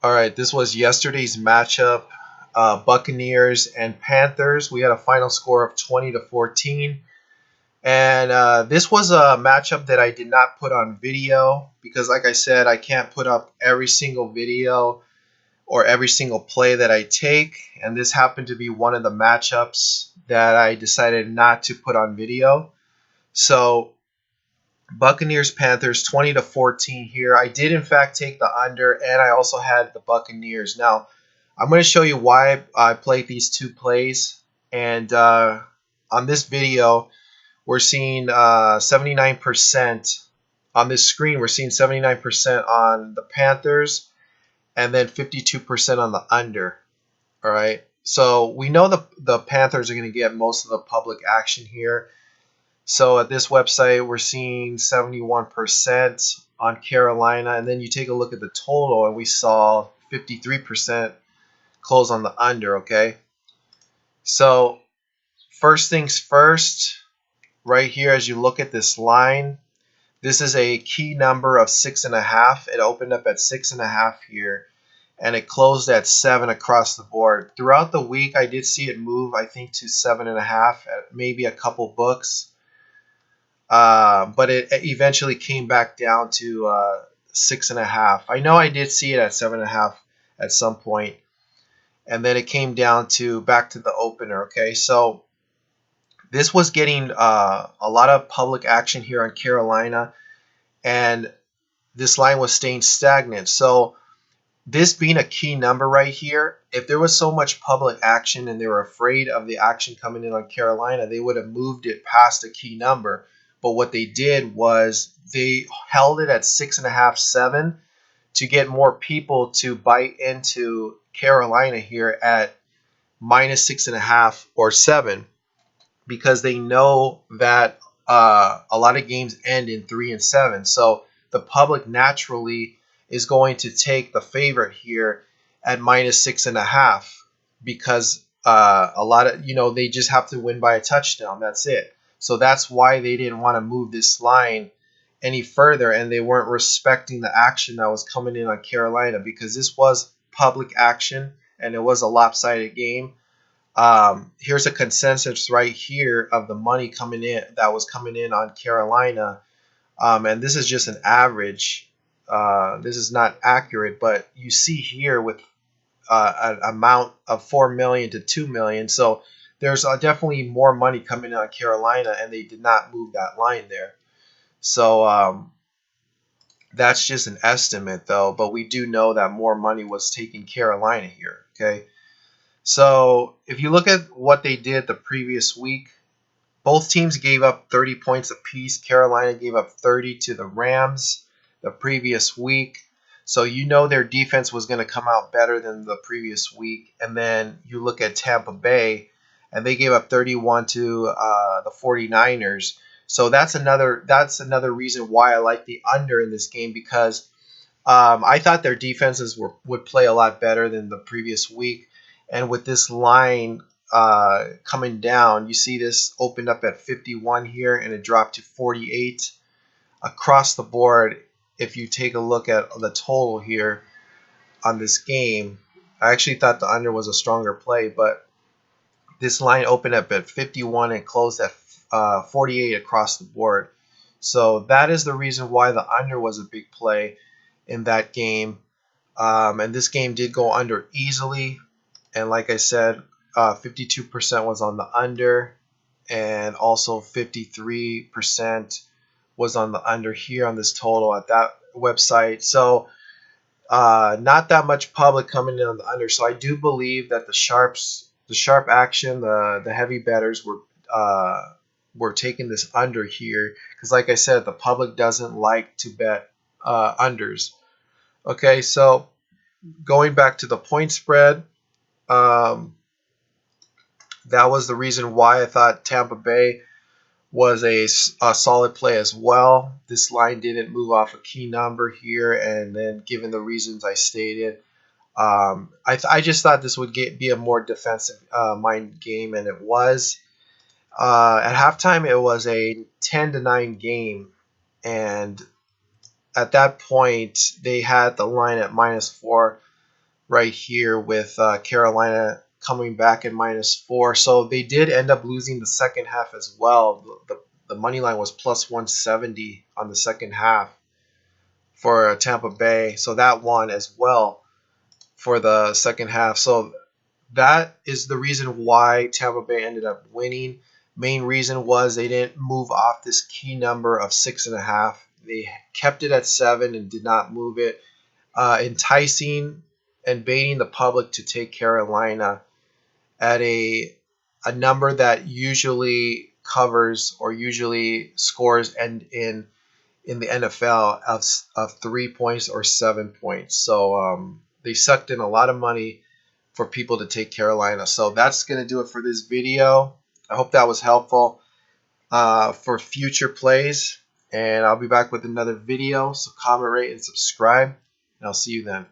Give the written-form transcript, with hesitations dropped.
All right, this was yesterday's matchup, Buccaneers and Panthers. We had a final score of 20-14, and this was a matchup that I did not put on video because, like I said, I can't put up every single video or every single play that I take, and this happened to be one of the matchups that I decided not to put on video. So Buccaneers Panthers 20-14 here. I did in fact take the under, and I also had the Buccaneers. Now I'm going to show you why I played these two plays. And on this video, we're seeing 79% on this screen. We're seeing 79% on the Panthers, and then 52% on the under. All right. So we know the Panthers are going to get most of the public action here. So at this website, we're seeing 71% on Carolina, and then you take a look at the total, and we saw 53% close on the under. Okay, so first things first, right here, as you look at this line, this is a key number of 6.5. It opened up at 6.5 here, and it closed at 7 across the board. Throughout the week, I did see it move, I think, to 7.5 at maybe a couple books. But it eventually came back down to 6.5. I know I did see it at 7.5 at some point, and then it came down to back to the opener. Okay, so this was getting a lot of public action here on Carolina, and this line was staying stagnant. So this being a key number right here, if there was so much public action and they were afraid of the action coming in on Carolina, they would have moved it past a key number. But what they did was they held it at 6.5, 7 to get more people to bite into Carolina here at minus 6.5 or 7, because they know that a lot of games end in 3 and 7. So the public naturally is going to take the favorite here at minus 6.5, because a lot of, they just have to win by a touchdown. That's it. So that's why they didn't want to move this line any further, and they weren't respecting the action that was coming in on Carolina, because this was public action and it was a lopsided game. Here's a consensus right here of the money coming in that was coming in on Carolina, and this is just an average. This is not accurate, but you see here with an amount of 4 million to 2 million. So there's definitely more money coming in on Carolina, and they did not move that line there. So that's just an estimate, though. But we do know that more money was taking Carolina here. Okay. So if you look at what they did the previous week, both teams gave up 30 points apiece. Carolina gave up 30 to the Rams the previous week. So their defense was going to come out better than the previous week. And then you look at Tampa Bay, and they gave up 31 to the 49ers. So that's another reason why I like the under in this game, because I thought their defenses would play a lot better than the previous week. And with this line coming down, you see this opened up at 51 here, and it dropped to 48 across the board. If you take a look at the total here on this game, I actually thought the under was a stronger play, but this line opened up at 51 and closed at 48 across the board. So that is the reason why the under was a big play in that game. And this game did go under easily. And like I said, 52% was on the under, and also 53% was on the under here on this total at that website. So not that much public coming in on the under. So I do believe that the sharp action, the heavy bettors were taking this under here, because like I said, the public doesn't like to bet unders. Okay, so going back to the point spread, that was the reason why I thought Tampa Bay was a solid play as well. This line didn't move off a key number here, and then given the reasons I stated, I just thought this would be a more defensive minded game, and it was. At halftime, it was a 10-9 game, and at that point, they had the line at -4. right here with Carolina coming back at -4. So they did end up losing the second half as well. The money line was plus 170 on the second half for Tampa Bay. So that won as well for the second half. So that is the reason why Tampa Bay ended up winning. Main reason was they didn't move off this key number of 6.5. They kept it at 7 and did not move it, enticing and baiting the public to take Carolina at a number that usually covers or usually scores and in the NFL of 3 points or 7 points. So they sucked in a lot of money for people to take Carolina. So that's going to do it for this video. I hope that was helpful for future plays. And I'll be back with another video. So comment, rate, and subscribe. And I'll see you then.